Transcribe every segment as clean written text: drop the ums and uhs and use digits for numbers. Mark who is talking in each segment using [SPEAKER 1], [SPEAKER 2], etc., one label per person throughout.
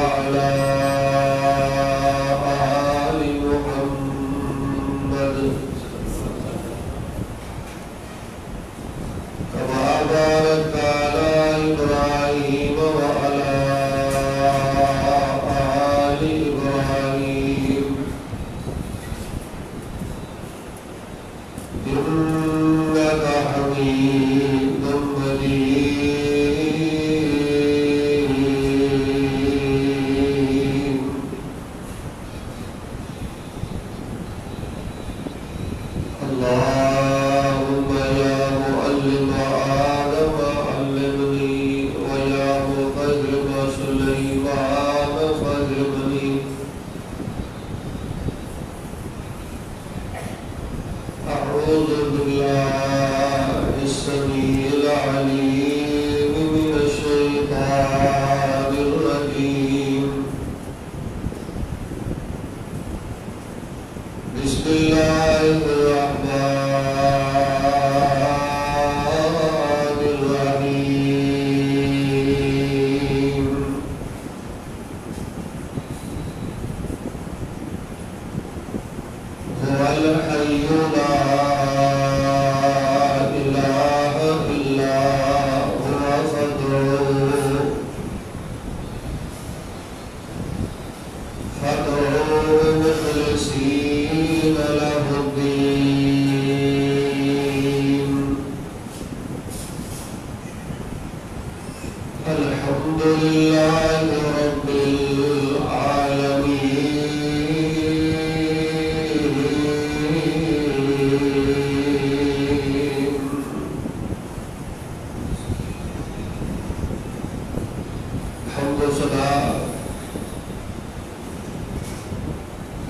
[SPEAKER 1] وعلى آل محمد كما باركت على إبراهيم وعلى آل إبراهيم إنك حميد مجيد. اللهم يا معلم آدم علمني ويا مفهم سليمان فهمني. أعوذ بالله السميع العليم من الشيطان الرجيم. بسم الله الرحمن الرحيم. هو الحي لا إله إلا هو فادعوه مخلصين له الدين. الحمد لله رب العالمين. حمد و ثنا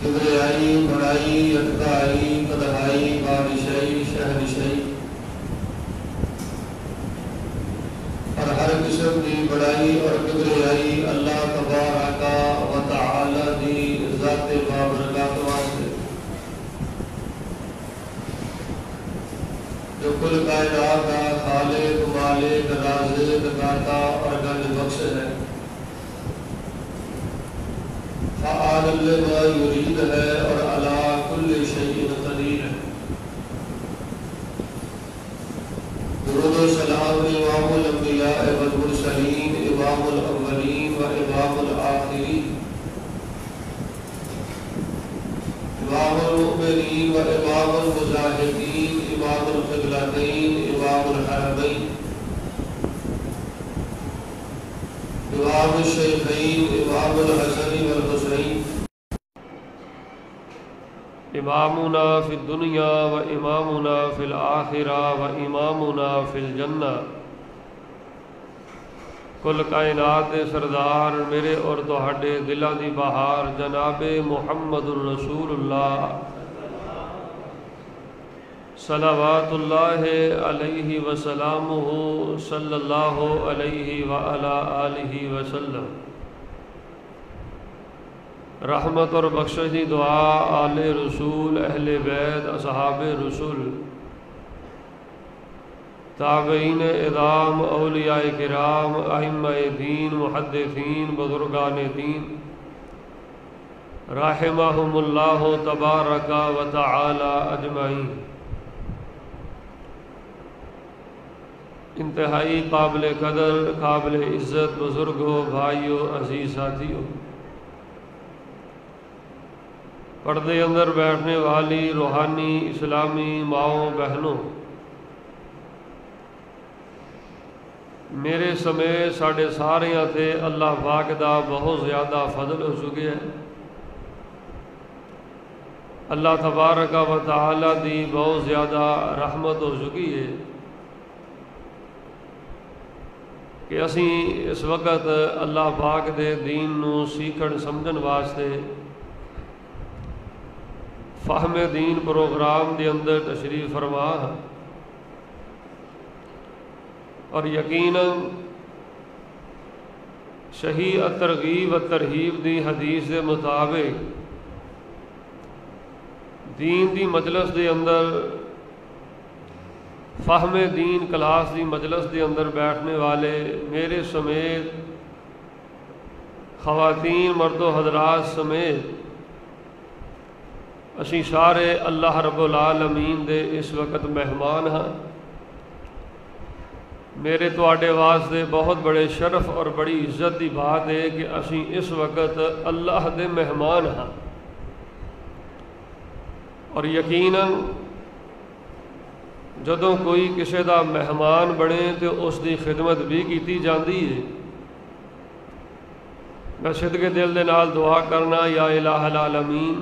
[SPEAKER 1] کبریائی بڑائی اٹکائی قدائی بادشاہی شہنشاہی اور ہر قسم کی بڑائی اور کبریائی اللہ تبارک و تعالی دی ذات بابرکات واسطے جو کل کائنات کا خالق مالک رازق داتا اور گنج بخش ہے، فعال لما یرید ہے اور علی کل شیء قدیر ہے. درود و سلام امام الانبیاء والمرسلین، امام الاولین و امام الآخرین، امام المؤمنین و امام المجاہدین، امام القبلتین، امام الحرمین، امام الشیخین، امام الحسن والحسین، امامنا فی الدنیا و امامنا فی الآخرہ و امامنا فی الجنہ. کل کائنات دے سردار میرے اور تہاڈے دلاں دی بہار جناب محمد الرسول اللہ صلوات اللہ علیہ وسلامہ صلی اللہ علیہ وعلی آلہ وسلم. رحمت اور بخشش دی دعا آل رسول، اہل بیت، اصحاب رسول، تابعین اعظام، اولیاء کرام، ائمہ دین، محدثین، بزرگان دین رحمہم اللہ تبارک و تعالی اجمعین. انتہائی قابل قدر، قابل عزت بزرگوں، بھائیوں، عزیز ساتھیوں، پردے اندر بیٹھنے والی روحانی اسلامی ماؤں بہنوں، میرے سمیت ساڑھے ساریاں تھے اللہ پاک دا بہت زیادہ فضل ہو چکے ہیں. اللہ تبارک و تعالی دی بہت زیادہ رحمت ہو چکی ہے کہ اسی اس وقت اللہ پاک دے دین نو سیکھن سمجھن واسطے فہم دین پروگرام دے اندر تشریف فرما، اور یقیناً صحیح الترغیب والترہیب دی حدیث دے مطابق دین دی مجلس دے اندر، فہم دین کلاس دی مجلس دے اندر بیٹھنے والے میرے سمیت
[SPEAKER 2] خواتین مرد و حضرات سمیت اسی سارے اللہ رب العالمین دے اس وقت مہمان ہاں۔ میرے تواڈے واسطے بہت بڑے شرف اور بڑی عزت کی بات ہے کہ اسی اس وقت اللہ دے مہمان ہاں، اور یقیناً جدوں کوئی کسی دا مہمان بنے تو اس دی خدمت بھی کیتی جاندی ہے۔ میں صدقے دل دے نال دعا کرنا، یا الہ العالمین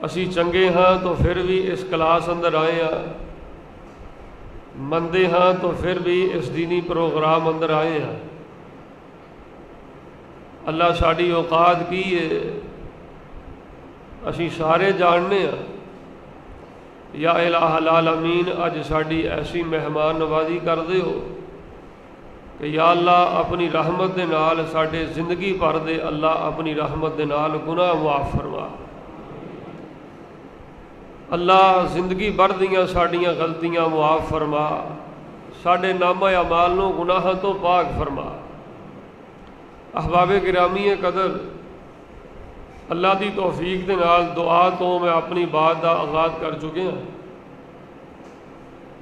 [SPEAKER 2] اسی چنگے ہاں تو پھر بھی اس کلاس اندر آئے ہاں، مندے ہاں تو پھر بھی اس دینی پروگرام اندر آئے ہیں۔ اللہ ساڑی اوقات کی ہے اسی سارے جاننے ہیں۔ یا الہ العالمین اج ساڑی ایسی مہمان نوازی کر دے ہو کہ یا اللہ اپنی رحمت دے نال ساڑے زندگی بھر دے اللہ اپنی رحمت دے نال گناہ معاف فرما۔ اللہ زندگی بھر دیاں ساڑیاں غلطیاں معاف فرما، ساڑے نامہ اعمال نو گناہ تو پاک فرما۔ احباب گرامی قدر، اللہ دی توفیق دے نال دعا تو میں اپنی بات دا آغاز کر چکے ہیں،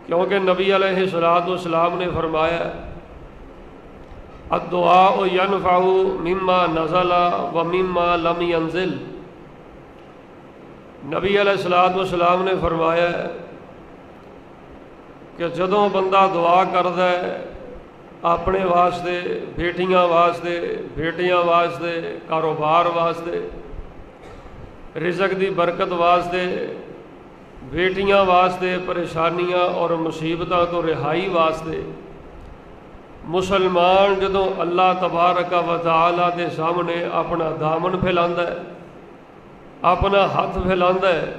[SPEAKER 2] کیونکہ نبی علیہ السلام نے فرمایا الدعاء ینفع مما نزل و مما لم ینزل۔ نبی علیہ السلام نے فرمایا کہ جدوں بندہ دعا کردا ہے اپنے واسطے، بیٹیاں واسطے، بیٹیاں واسطے، کاروبار واسطے، رزق دی برکت واسطے، بیٹیاں واسطے، پریشانیاں اور مصیبتاں تو رہائی واسطے، مسلمان جدوں اللہ تبارک و تعالی دے سامنے اپنا دامن پھیلاندا ہے، اپنا ہاتھ پھیلاندا ہے،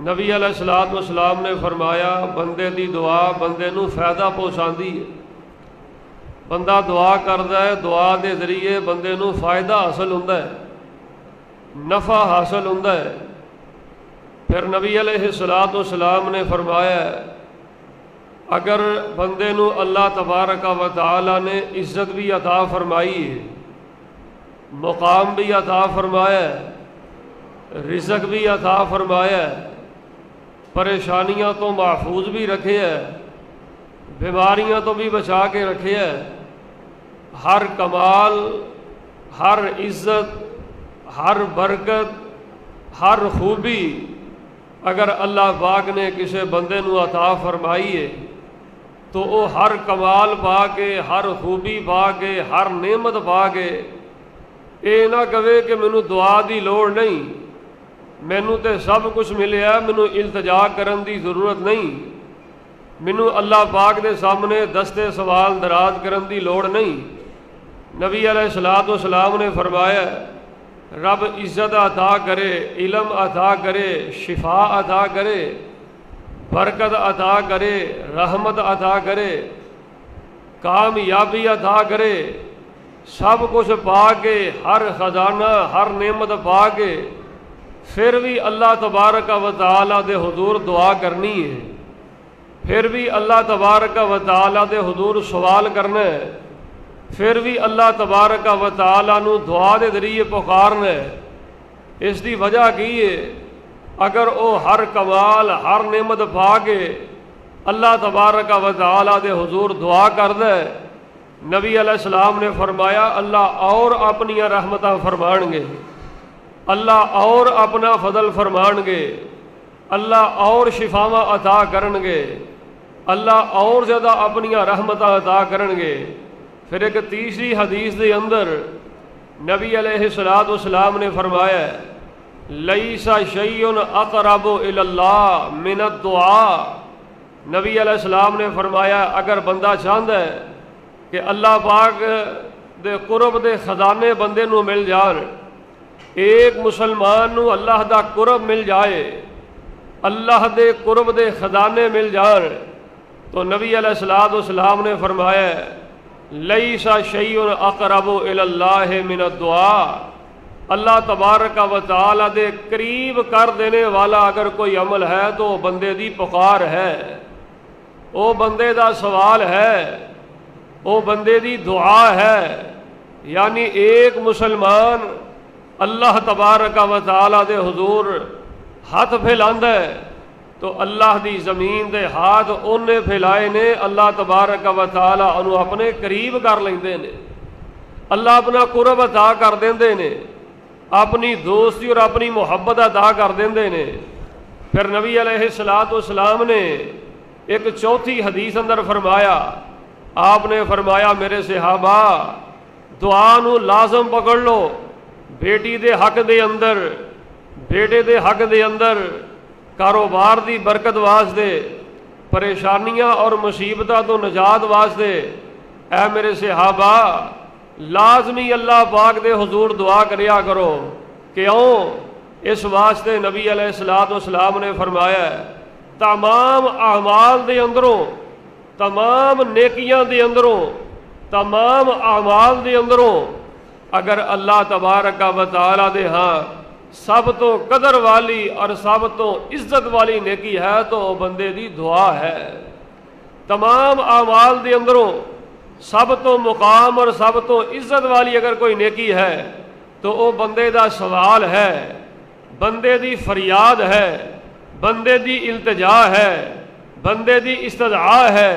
[SPEAKER 2] نبی علیہ السلام نے فرمایا بندے دی دعا بندے نو فائدہ پہنچاندی ہے۔ بندہ دعا کردا ہے، دعا دے ذریعے بندے نو فائدہ حاصل ہوندا ہے، نفع حاصل ہوندا ہے۔ پھر نبی علیہ السلام نے فرمایا اگر بندے نو اللہ تبارک و تعالی نے عزت بھی عطا فرمائی ہے، مقام بھی عطا فرمایا ہے، رزق بھی عطا فرمایا ہے، پریشانیاں تو محفوظ بھی رکھے ہے، بیماریاں تو بھی بچا کے رکھے ہے، ہر کمال، ہر عزت، ہر برکت، ہر خوبی اگر اللہ پاک نے کسی بندے نو عطا فرمائی ہے تو وہ ہر کمال پا کے، ہر خوبی پا کے، ہر نعمت پا کے اے نہ کہے کہ مینوں دعا دی لوڑ نہیں، مینوں تے سب کچھ ملیا، مینوں التجا کرن دی ضرورت نہیں، مینوں اللہ پاک دے سامنے دستے سوال دراز کرن دی لوڑ نہیں۔ نبی علیہ السلام نے فرمایا رب عزت عطا کرے، علم عطا کرے، شفا عطا کرے، برکت عطا کرے، رحمت عطا کرے، کامیابی عطا کرے، سب کچھ پا کے، ہر خزانہ، ہر نعمت پا کے پھر بھی اللہ تبارک و تعالی دے حضور دعا کرنی ہے، پھر بھی اللہ تبارک و تعالی دے حضور سوال کرنا ہے، پھر بھی اللہ تبارک و تعالی نو دعا دے ذریعے پکارنا ہے۔ اس دی وجہ کی ہے اگر او ہر کمال، ہر نعمت پا کے اللہ تبارک و تعالی دے حضور دعا کردا ہے، نبی علیہ السلام نے فرمایا اللہ اور اپنی رحمتاں فرمان گے، اللہ اور اپنا فضل فرمان گے، اللہ اور شفاواں عطا کرن گے، اللہ اور زیادہ اپنی رحمتاں عطا کرن گے۔ پھر ایک تیسری حدیث دے اندر نبی علیہ السلام نے فرمایا لیس شیء اقرب الی اللہ من الدعاء۔ نبی علیہ السلام نے فرمایا اگر بندہ چاہتا ہے کہ اللہ پاک دے قرب دے خزانے بندے نو مل جان، ایک مسلمان نو اللہ دا قرب مل جائے، اللہ دے قرب دے خزانے مل جان، تو نبی علیہ السلام نے فرمایا لیس شیء اقرب الی اللہ من الدعاء۔ اللہ تبارک و تعالی دے قریب کر دینے والا اگر کوئی عمل ہے تو وہ بندے دی پکار ہے، وہ بندے دا سوال ہے، وہ بندے دی دعا ہے، یعنی ایک مسلمان اللہ تبارک و تعالی دے حضور ہاتھ پھیلاندا ہے تو اللہ دی زمین دے ہاتھ اونے پھیلائے نے اللہ تبارک و تعالی انہوں اپنے قریب کر لیندے نے، اللہ اپنا قرب عطا کر دیندے نے، اپنی دوستی اور اپنی محبت عطا کر دیندے نے۔ پھر نبی علیہ السلام نے ایک چوتھی حدیث اندر فرمایا، آپ نے فرمایا میرے صحابہ دعا نو لازم پکڑ لو، بیٹی دے حق دے اندر، بیٹے دے حق دے اندر، کاروبار دی برکت واسطے، پریشانیاں اور مصیبتاں تو نجات واسطے، اے میرے صحابہ لازمی اللہ پاک دے حضور دعا کریا کرو۔ کیوں؟ اس واسطے نبی علیہ السلام نے فرمایا ہے تمام اعمال دے اندروں، تمام نیکیاں دے اندروں، تمام اعمال دے اندروں اگر اللہ تبارک و تعالی دے ہاں سب تو قدر والی اور سب تو عزت والی نیکی ہے تو بندے دی دعا ہے۔ تمام اعمال دے اندروں سب تو مقام اور سب تو عزت والی اگر کوئی نیکی ہے تو وہ بندے دا سوال ہے، بندے دی فریاد ہے، بندے دی التجا ہے، بندے دی استدعا ہے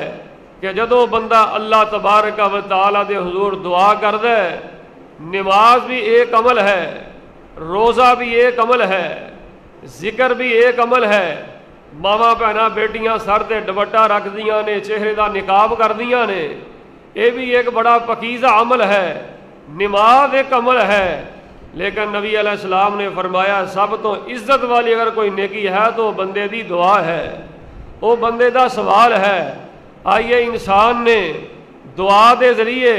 [SPEAKER 2] کہ جدو بندہ اللہ تبارک و تعالی دے حضور دعا کر دے۔ نماز بھی ایک عمل ہے، روزہ بھی ایک عمل ہے، ذکر بھی ایک عمل ہے، ماواں بہناں بیٹیاں سر تے دوپٹہ رکھ دیاں نے، چہرے دا نقاب کر دیاں نے، یہ بھی ایک بڑا پاکیزہ عمل ہے، نماز ایک عمل ہے۔ لیکن نبی علیہ السلام نے فرمایا سب تو عزت والی اگر کوئی نیکی ہے تو بندے دی دعا ہے، وہ بندے دا سوال ہے۔ آئیے انسان نے دعا دے ذریعے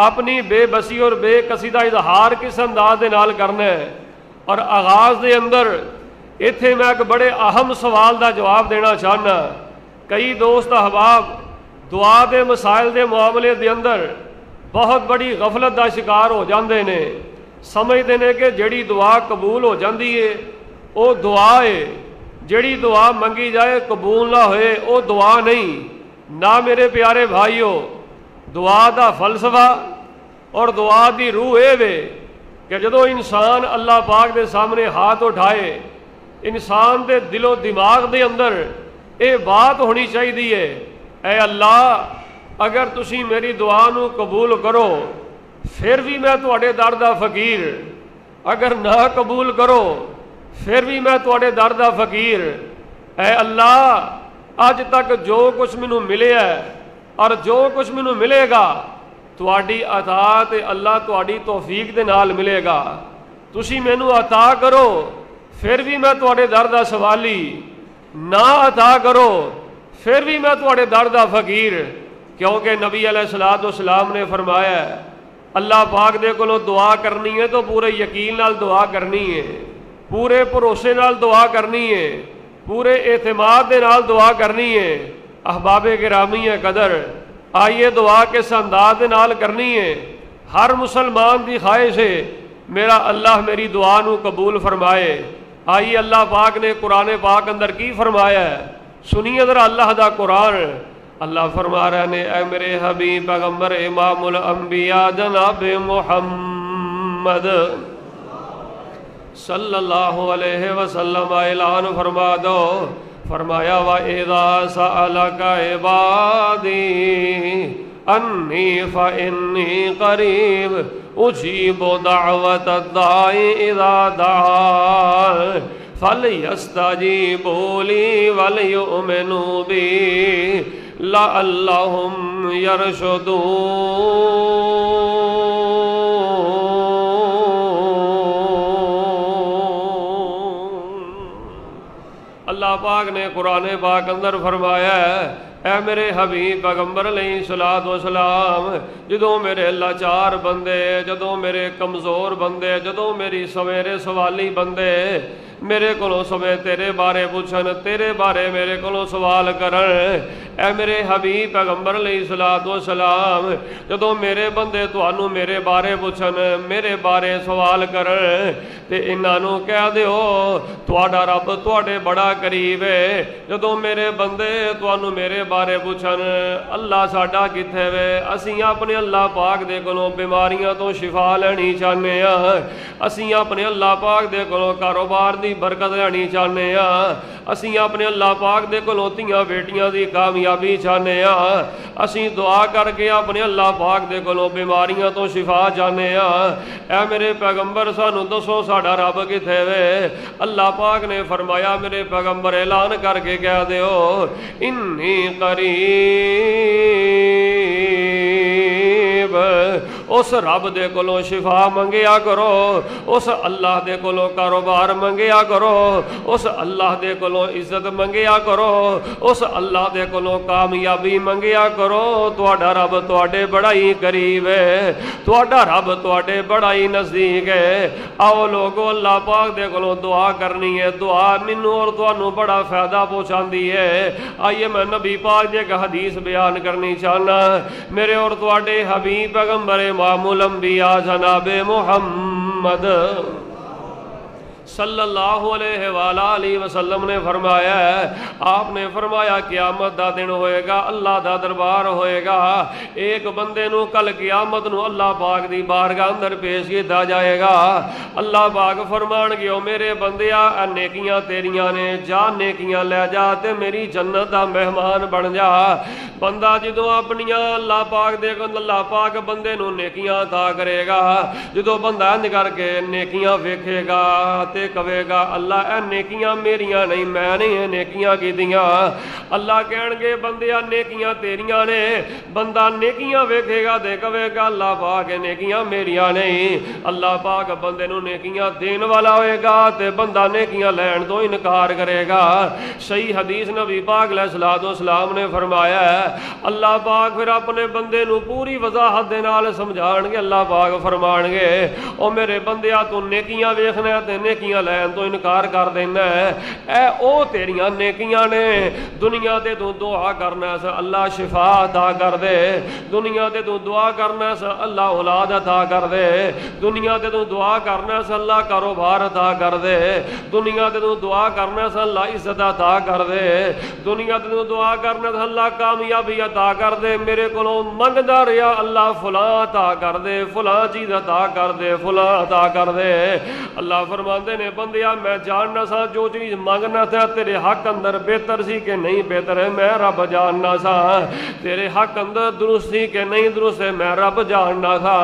[SPEAKER 2] اپنی بے بسی اور بے کسی دا اظہار کس انداز دے نال کرنا ہے۔ اور آغاز دے اندر ایتھے میں ایک بڑے اہم سوال دا جواب دینا چاہنا۔ کئی دوست احباب دعا دے مسائل دے معاملے دے اندر بہت بڑی غفلت دا شکار ہو جاندے نے، سمجھتے ہیں کہ جڑی دعا قبول ہو جاندی ہے وہ دعا ہے، جڑی دعا منگی جائے قبول نہ ہوئے وہ دعا نہیں۔ نہ میرے پیارے بھائیو، دعا دا فلسفہ اور دعا دی روح اے وے کہ جدو انسان اللہ پاک دے سامنے ہاتھ اٹھائے، انسان دے دل و دماغ دے اندر اے بات ہونی چاہیے، اے اللہ اگر تسی میری دعا نو قبول کرو پھر بھی میں تواڈے در دا فقیر، اگر نہ قبول کرو پھر بھی میں تواڈے در دا فقیر۔ اے اللہ اج تک جو کچھ مینوں ملے ہے اور جو کچھ مینوں ملے گا تواڈی عطا تے اللہ تواڈی توفیق دے نال ملے گا، تسی مینوں عطا کرو پھر بھی میں تواڈے در دا سوالی، نہ عطا کرو پھر بھی میں تواڈے در دا فقیر۔ کیونکہ نبی علیہ السلام نے فرمایا ہے اللہ پاک دے کولوں دعا کرنی ہے تو پورے یقین نال دعا کرنی ہے، پورے بھروسے نال دعا کرنی ہے، پورے اعتماد دے نال دعا کرنی ہے۔ احباب گرامی قدر، آئیے دعا کس انداز دے نال کرنی ہے۔ ہر مسلمان دی خواہش ہے میرا اللہ میری دعا نو قبول فرمائے۔ آئیے اللہ پاک نے قرآن پاک اندر کی فرمایا ہے، سنیے ذرا اللہ دا قرآن۔ اللہ فرما رہے نے اے میرے حبیب پیغمبر امام الانبیاء جناب محمد صلی اللہ علیہ وسلم اعلان فرما دو، فرمایا وَإِذَا سَأَلَكَ عِبَادِي أَنِّي فَإِنِّي قَرِيبٌ أُجِيبُ دَعْوَةَ الدَّاعِ إِذَا دَعَانِ فَلْيَسْتَجِيبُوا لِي وَلْيُؤْمِنُوا بِي لَعَلَّهُمْ يَرْشُدُونَ۔ اللہ پاک نے قرآن پاک اندر فرمایا ہے اے میرے حبیب پیغمبر علیہ الصلوۃ والسلام، جدوں میرے لاچار بندے، جدوں میرے کمزور بندے، جدوں میری سویرے سوالی بندے میرے کولوں سوے تیرے بارے پوچھن، تیرے بارے میرے کولوں سوال کرن، اے میرے حبیب پیغمبر علیہ الصلوۃ والسلام جدوں میرے بندے تانوں میرے بارے پوچھن، میرے بارے سوال کرن تے انہاں نوں کہہ دیو تہاڈا رب تہاڈے بڑا قریب ہے۔ جدوں میرے بندے تانوں میرے بارے پوچھن اللہ ساڈا کتھے وے، اسی اپنے اللہ پاک دے کولوں بیماریاں تو شفا لینی چاہنے ہاں، اسی اپنے اللہ پاک دے کولوں کاروبار دی برکت لینی چاہنے ہاں، اسی اپنے اللہ پاک دے کولوں تیاں بیٹیاں دی کامیابی چاہنے ہاں، اسی دعا کر کے اپنے اللہ پاک دے کولوں بیماریاں تو شفا چاہنے ہاں۔ اے میرے پیغمبر سانو دسو ساڈا رب کتھے وے؟ اللہ پاک نے فرمایا میرے پیغمبر اعلان کر کے کہہ دیو انی قریب، اس رب دے کولوں شفا منگیا کرو، اس اللہ دے کولوں کاروبار منگیا کرو، اس اللہ دے کولوں عزت منگیا کرو، اس اللہ دے کولوں کامیابی منگیا کرو۔ تواڈا رب تواڈے بڑا ہی قریب ہے، تواڈا رب تواڈے بڑا ہی نزدیک ہے۔ آؤ لوگو اللہ پاک دے کولوں دعا کرنی ہے، دعا مینوں اور تانوں بڑا فائدہ پہنچاندی ہے۔ آئیے میں نبی پاک دی ایک حدیث بیان کرنی چاہنا، میرے اور تواڈے حبیب پیغمبر امام الانبیاء جناب محمد صلی اللہ علیہ وآلہ وسلم نے فرمایا ہے، آپ نے فرمایا قیامت دا دن ہوئے گا، اللہ دا دربار ہوئے گا، ایک بندے نو کل قیامت نو اللہ پاک دی بارگاہ اندر پیش کیتا جائے گا۔ اللہ پاک فرمان گے او میرے بندیا اے نیکیاں تیریاں نے، جا نیکیاں لے جا تے میری جنت دا مہمان بن جا۔ بندہ جدو اپنیاں اللہ پاک دے گا، اللہ پاک بندے نو نیکیاں عطا کرے گا۔ جدو بندہ انج کر کے نیکیاں ویکھے گا تے کہے گا اللہ اے نیکیاں میریاں نہیں، میں نہیں نیکیاں کیتیاں۔ اللہ کہن گے بندیا نیکیاں تیریاں نے، بندہ نیکیاں ویکھے گا تے کہے گا اللہ پاک نیکیاں میریاں نہیں۔ اللہ پاک بندے نو نیکیاں دین والا ہوئے گا تے بندہ نیکیاں لین تو انکار کرے گا۔ صحیح حدیث نبی پاک علیہ الصلوۃ والسلام نے فرمایا ہے، اللہ پاک پھر اپنے بندے نو پوری وضاحت دے نال سمجھان گے۔ اللہ پاک فرمان گے او میرے بندیا تو نیکیاں ویکھنا تے نیکیاں لین تو انکار کر دینا ہے، اے او تیریاں نیکیاں نے۔ دنیا تے تو دعا کرنا سا اللہ شفا عطا کر دے، دنیا تے تو دعا کرنا سا اللہ اولاد عطا کر دے، دنیا تے تو دعا کرنا سا اللہ کاروبار عطا کر دے، دنیا تے تو دعا کرنا سا اللہ عزت عطا کر دے، دنیا تے تو دعا کرنا سا اللہ کامیابی عطا کر دے۔ میرے کولوں منگدا رہیا اللہ فلاں عطا کر دے، فلاں چیز عطا کر دے، فلاں عطا کر دے۔ اللہ فرماندے نے بندیا میں جاننا سا جو چیز مانگنا تھا تیرے حق اندر بہتر سی کہ نہیں بہتر ہے، میں رب جاننا سا۔ تیرے حق اندر درست سی کہ نہیں درست ہے، میں رب جاننا تھا۔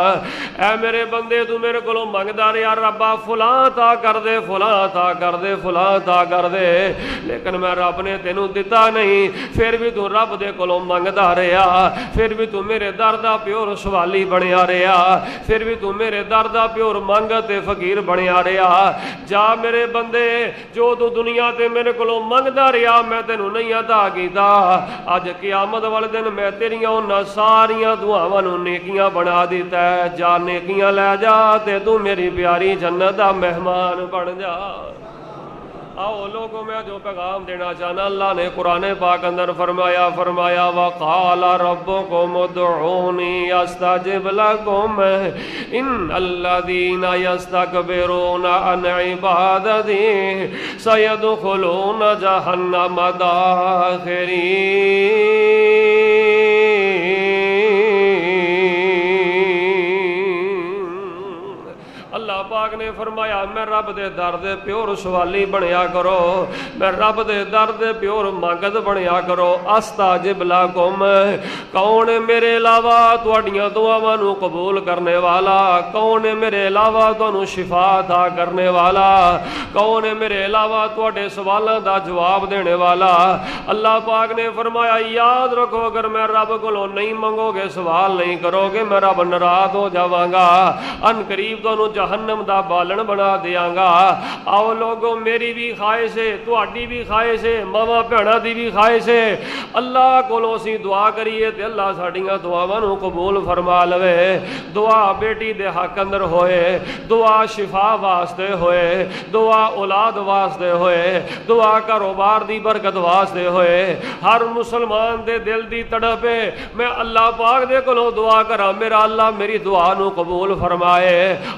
[SPEAKER 2] اے میرے بندے تو میرے کولوں منگدا رہیا ربا فلاں عطا کر دے، فلاں عطا کر دے، فلاں عطا کر دے، لیکن میں رب نے تینوں دتا نہیں۔ پھر بھی تو رب دے کولوں منگدا رہیا، پھر بھی تو میرے در دا پیور سوالی بنیا رہیا، پھر بھی تو میرے در دا پیور منگتے فقیر بنیا رہیا۔ جا میرے بندے جو تو دنیا تے میرے کولوں منگدا رہیا میں تینوں نہیں عطا کیتا، اج قیامت والے دن میں تیریاں انہاں ساریاں دعاواں نوں نیکیاں بنا دیتا ہے۔ جا نیکیاں لے جا تے تو میری پیاری جنت دا مہمان بن جا۔ آؤ لوگوں میں جو پیغام دینا چاہنا، اللہ نے قرآن پاک اندر فرمایا وَقَالَ رَبُّكُمُ ادْعُونِي أَسْتَجِبْ لَكُمْ إِنَّ الَّذِينَ يَسْتَكْبِرُونَ عَنْ عِبَادَتِي سَيَدْخُلُونَ جَهَنَّمَ دَاخِرِينَ۔ اللہ پاک نے فرمایا میں رب دے در دے پیور سوالی بنیا کرو، میں رب دے در دے پیور مانگت بنیا کرو۔ استاجب لکم، کون میرے علاوہ تواڈیاں دعاواں نو قبول کرنے والا، کون میرے علاوہ تانوں شفا عطا کرنے والا، کون میرے علاوہ تواڈے سوالاں دا جواب دینے والا۔ اللہ پاک نے فرمایا یاد رکھو اگر میں رب کولوں نہیں منگو گے، سوال نہیں کرو گے، میں رب ناراض ہو جاواں گا، ان قریب تانوں جہنم دا بالن بنا دیاں گا۔ آؤ لوگوں میری بھی خواہش ہے، تہاڈی بھی خواہش ہے، ماواں بھیڑاں دی بھی خواہش ہے اللہ کولوں اسی دعا کریے تے اللہ ساڈیاں دعاواں نوں قبول فرما لوے۔ دعا بیٹی دے حق اندر ہوئے، دعا شفا واسطے ہوئے، دعا اولاد واسطے ہوئے، دعا کاروبار دی برکت واسطے ہوئے۔ ہر مسلمان دے دل دی تڑپ ہے میں اللہ پاک دے کولوں دعا کراں میرا اللہ میری دعا نوں قبول فرمائے۔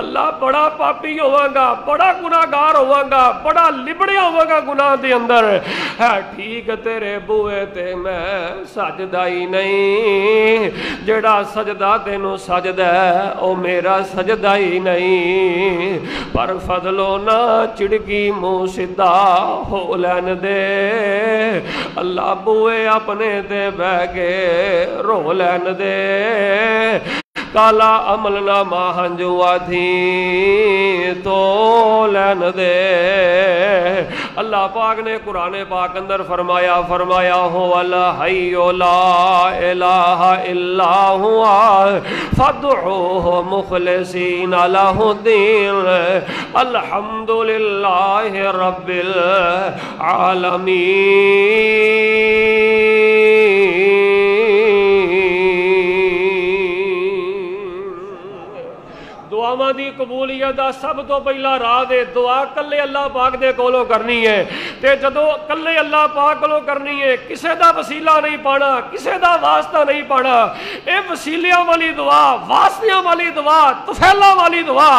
[SPEAKER 2] اللہ بڑا پاپی ہوواں گا، بڑا گناہگار ہوواں گا، بڑا لبڑیا ہوواں گا گناہ دے اندر، ہے ٹھیک تیرے بوئے تے میں سجدہ ہی نہیں، جڑا سجدہ تینوں سجدہ ہے او میرا سجدہ ہی نہیں، پر فضلو نہ چڑکی منہ سدھا ہو لین دے، اللہ بوئے اپنے تے بہ کے رو لین دے، کالا عمل نامہ ہنجوا تھی تو لین دے۔ اللہ پاک نے قرآن پاک اندر فرمایا هو الحی لا الہ الا ہوا فادعوہ مخلصین لہ الدین الحمدللہ رب العالمین۔ دعاواں دی قبولیت دا سب تو پہلا راہ دے دعا کلے اللہ پاک دے کولوں کرنی ہے، تے جدو کلے اللہ پاک کولوں کرنی ہے، کسے دا وسیلہ نہیں پانا، کسے دا واسطہ نہیں پانا، اے وسیلیاں والی دعا، واسطیاں والی دعا، طفیلاں والی دعا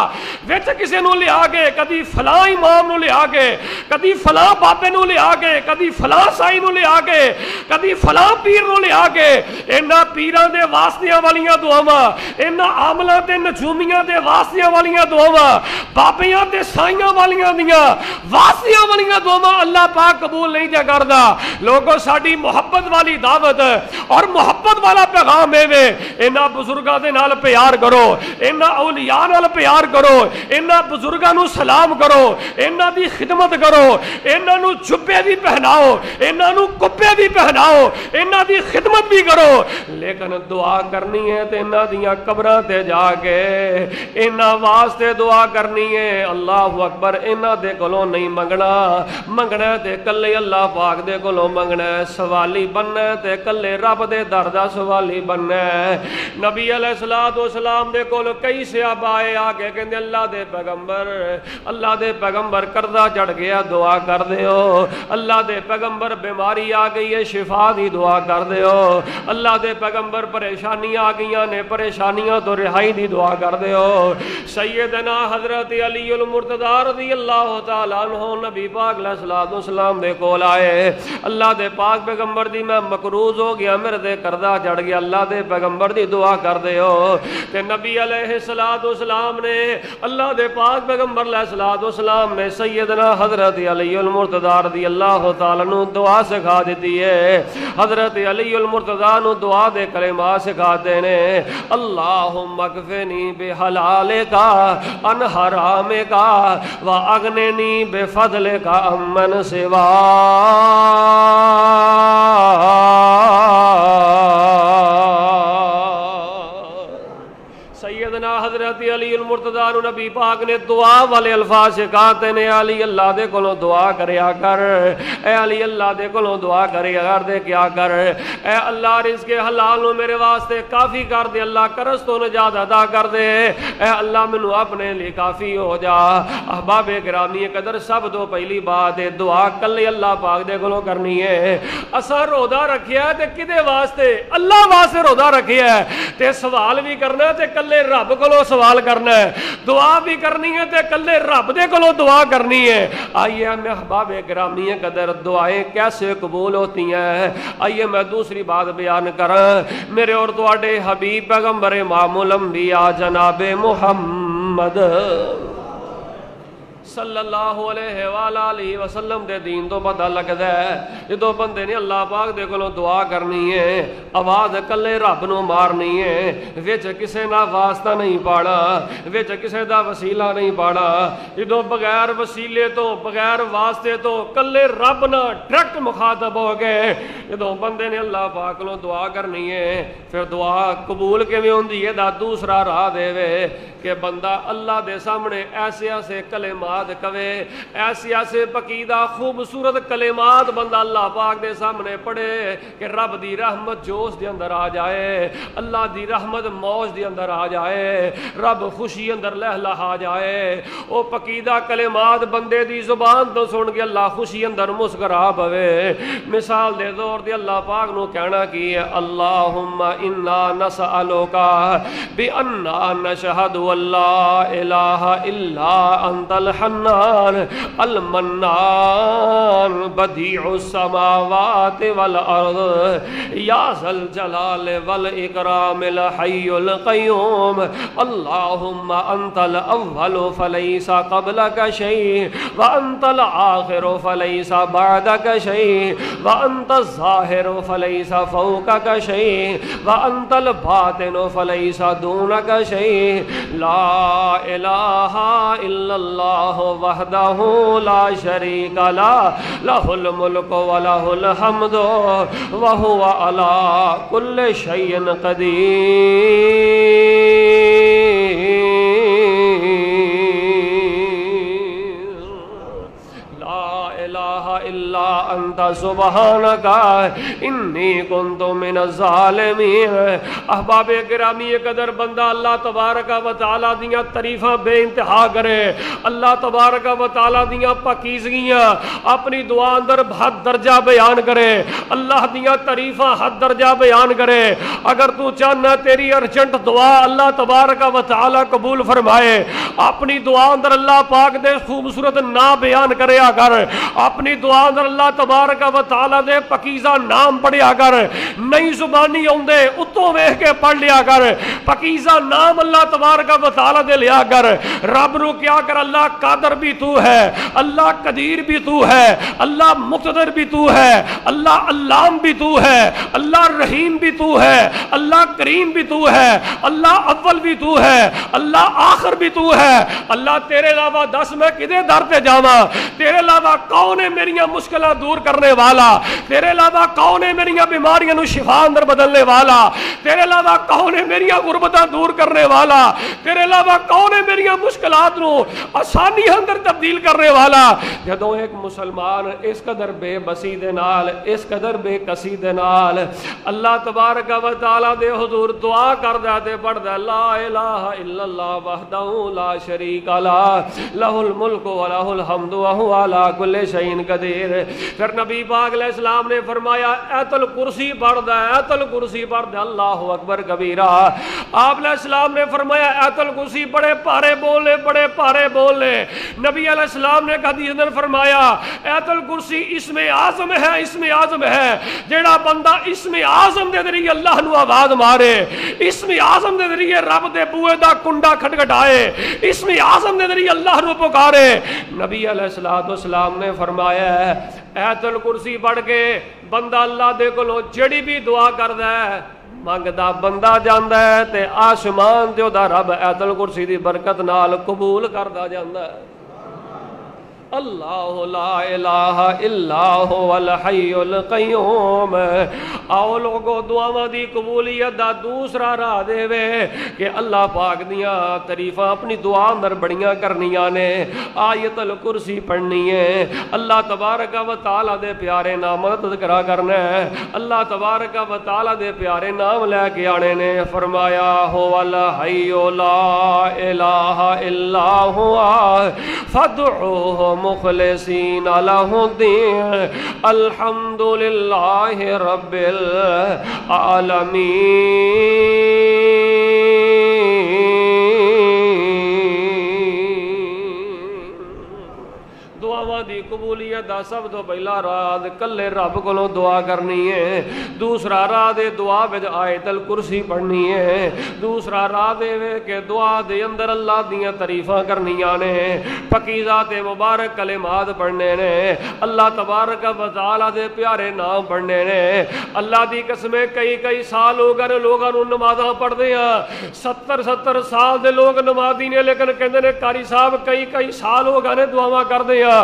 [SPEAKER 2] وچ کسے نو لیا کے، کدی فلاں امام نو لیا کے، کدی فلاں بابے نو لیا کے، کدی فلاں سائی نو لیا کے، کدی فلاں پیر نو لیا کے، انہاں پیراں دے واسطیاں والیاں دعاواں، انہاں عاملاں تے نجومیاں دے واسطیاں والیاں دعاواں، بابیاں تے سائیاں والیاں دیاں واسطیاں والیاں دعاواں اللہ پاک قبول نہیں جا کردا۔ لوگوں ساڈی محبت والی دعوت اور محبت والا پیغام ہے، انہاں بزرگاں دے نال پیار کرو، انہاں اولیاء نال پیار کرو، انہاں بزرگاں نو سلام کرو، انہاں دی خدمت کرو، انہاں نو جبے بھی پہناؤ، انہاں نو کپے بھی پہناؤ، انہاں دی خدمت بھی کرو، لیکن دعا کرنی ہے تے انہاں دیاں قبراں تے جا کے انہاں واسطے دعا کرنی ہے۔ اللہ اکبر، انہاں دے کولوں نہیں منگنا، منگنا تے کلے اللہ پاک دے کولوں منگنا ہے، سوالی بننا تے کلے رب دے در دا سوالی بننا ہے۔ نبی علیہ السلام دے کول کئی صحابہ آئے آ کے کہندے اللہ دے پیغمبر قرضہ چڑھ گیا دعا کر دیو، اللہ دے پیغمبر بیماری آ گئی ہے شفا دی دعا کر دیو، اللہ دے پیغمبر پریشانی آ گئیاں نے پریشانیاں تو رہائی دی دعا کر دیو۔ سیدنا حضرت علی المرتضی رضی اللہ تعالیٰ عنہ نبی پاک علیہ السلام دے کول آئے، اللہ دے پاک پیغمبر دی میں مقروض ہو گیا، میرے دے قرضہ چڑھ گیا، اللہ دے پیغمبر دی دعا کر دیو۔ تے نبی علیہ السلام نے اللہ دے پاک پیغمبر علیہ السلام نے سیدنا حضرت علی المرتضی رضی اللہ تعالیٰ عنہ دعا سکھا دیتی ہے۔ حضرت علی المرتضی نو دعا دے کلمات سکھاتے نے، اللہم اکفنی بحلال کا ان حرام کا واغننی بفضل کا امن سوا۔ سیدنا حضرت علی المرتضی نو نبی پاک نے دعا والے الفاظ سکھاتے نے، علی اللہ دے کولوں دعا کریا کر، اے علی اللہ دے کولوں دعا کریا کر دے کیا کر، اے اللہ رزق حلال نو میرے واسطے کافی کر دے، اللہ قرض تو نجات عطا کر دے، اے اللہ مینوں اپنے لیے کافی ہو جا۔ احباب گرامی قدر سب تو پہلی بات ہے دعا کلے اللہ پاک دے کولوں کرنی ہے۔ اساں روزہ رکھیا تے کدے واسطے؟ اللہ واسطے روزہ رکھیا ہے، تے سوال بھی کرنا تے کلے رب کولوں سوال کرنا ہے، دعا بھی کرنی ہے تے کلے رب دے کولوں دعا کرنی ہے۔ آئیے ہمیں احباب گرامی قدر دعائیں کیسے قبول ہوتی ہیں، آئیے میں دوسری بات بیان کروں۔ میرے اور تواڈے حبیب پیغمبر امام الانبیاء جناب محمد صلی اللہ علیہ وآلہ وسلم دے دین تو پتہ لگدا ہے جدوں بندے نے اللہ پاک دے کولوں دعا کرنی ہے، آواز کلے رب نو مارنی ہے، وچ کسے دا واسطہ نہیں پانا، وچ کسے دا وسیلہ نہیں پانا، جدوں بغیر وسیلے تو بغیر واسطے تو کلے رب نہ ڈائریکٹ مخاطب ہو گئے، جدوں بندے نے اللہ پاک کولوں دعا کرنی ہے پھر دعا قبول کیویں ہوندی ہے دا دوسرا راہ دے وے کہ بندہ اللہ دے سامنے ایسے ایسے کلمات کلمات کہے، ایسے ایسے پکیدہ خوبصورت کلمات بندہ اللہ پاک دے سامنے پڑھے کہ رب دی رحمت جوش دے اندر آ جائے، اللہ دی رحمت موج دے اندر آ جائے، رب خوشی اندر لہلہا جائے۔ او پکیدہ کلمات بندے دی زبان تو سن کے اللہ خوشی اندر مسکرا پوے۔ مثال دے دور دے اللہ پاک نو کہنا کی ہے، اللہم انا نسألوک بأننا نشہد واللہ الہ الا انت الحنان المنان بدیع السماوات والارض یا ذا الجلال والاکرام الحی القیوم اللہم انت الاول فلیس قبلک شیء وانت الآخر فلیس بعدک شیء وانت الظاہر فلیس فوقک شیء وانت الباطن فلیس دونک شیء لا الہ الا اللہ وحدہ لا شریک لہ لہ الملک ولہ الحمد وہو علی کل شیء قدیر۔ الا انت سبحانک انی کنت من الظالمین۔ احباب گرامی قدر بندہ اللہ تبارک و تعالی دیاں تعریفاں بے انتہا کرے، اللہ تبارک و تعالی دیاں پاکیزگیاں اپنی دعا اندر حد درجہ بیان کرے، اللہ دیاں تعریفاں حد درجہ بیان کرے۔ اگر تو چاہنا تیری ارجنٹ دعا اللہ تبارک و تعالی قبول فرمائے، اپنی دعا اندر اللہ پاک دے خوبصورت نام بیان کریا کر، اپنی دعا اندر اللہ تبارک و تعالی دے پکیزہ نام پڑھیا کر، نئی زبانی ہوندے اتوں ویکھ کے پڑھ لیا کر، پکیزہ نام اللہ تبارک و تعالی دے لیا کر۔ رب نو کیا کر، اللہ قادر بھی تو ہے، اللہ قدیر بھی تو ہے، اللہ مقتدر بھی تو ہے، اللہ علام بھی تو ہے، اللہ رحیم بھی تو ہے، اللہ کریم بھی تو ہے، اللہ اول بھی تو ہے، اللہ آخر بھی تو ہے۔ اللہ تیرے علاوہ دس میں کدے در تے جاواں، تیرے علاوہ کون ہے میریاں مشکلہ دور کرنے والا، تیرے علاوہ کون ہے میریاں بیماریاں نو شفا اندر بدلنے والا، تیرے علاوہ کون ہے میریاں غربتاں دور کرنے والا، تیرے علاوہ کون ہے میریاں مشکلات نو آسانی اندر تبدیل کرنے والا۔ جدوں ایک مسلمان اس قدر بے بسی دے نال، اس قدر بے کسی دے نال اللہ تبارک و تعالی دے حضور دعا کردا تے پڑھدا لا الہ الا اللہ وحدہ لا شریک لہ لہ الملک ولہ الحمد وہو علی کل شیء قدیر۔ پھر نبی پاک علیہ السلام نے فرمایا ایت الکرسی پڑھ دے، ایت الکرسی پڑھ دے، اللہ اکبر کبیرہ۔ آپ علیہ السلام نے فرمایا ایت الکرسی بڑے پارے بولنے، بڑے پارے بولنے۔ نبی علیہ السلام نے حدیث اندر فرمایا ایت الکرسی اسم اعظم ہے، اسم اعظم ہے۔ جیڑا بندہ اسم اعظم دے ذریعے اللہ نو آواز مارے، اسم اعظم دے ذریعے رب دے بوئے دا کنڈا کھٹکھٹائے، اسم اعظم دے ذریعے اللہ نو پکارے، نبی علیہ السلام نے فرمایا ایت الکرسی پڑھ کے بندہ اللہ دے کولوں جڑی بھی دعا کردا ہے منگدا بندہ جاندا ہے تے آسمان تے دا رب ایت الکرسی دی برکت نال قبول کردا جاندا ہے۔ اللہ لا الہ الا هو الحی القیوم۔ آؤ لوگو دعاواں دی قبولیت دا دوسرا راہ دے وے کہ اللہ پاک دیاں تعریفاں اپنی دعا اندر بڑیاں کرنیاں نے، آیت الکرسی پڑھنی ہے، اللہ تبارک و تعالی دے پیارے نام تذکرہ کرنا ہے، اللہ تبارک و تعالی دے پیارے نام لے کے آنے نے۔ فرمایا هو الحی لا الہ الا هو فادعوه مخلصین لہ الدین الحمد للہ رب العالمین۔ دعاواں دی قبولیت دا سب تو پہلا راز کلے رب کولوں دعا کرنی ہے، دوسرا راہ دے دعا وچ آیت الکرسی پڑھنی ہے، دوسرا راہ دے کہ دعا دے اندر اللہ دیاں تعریفاں کرنیاں نے، پاکیزہ تے مبارک کلمات پڑھنے نے، اللہ تبارک و تعالی دے پیارے نام پڑھنے نے۔ اللہ دی قسم کئی سال ہو گئے لوگاں نوں نمازاں پڑھدے ہاں، 70 سال دے لوگ نمازی نے، لیکن کہندے نے قاری صاحب کئی سال ہو گئے دعاواں کردے ہاں،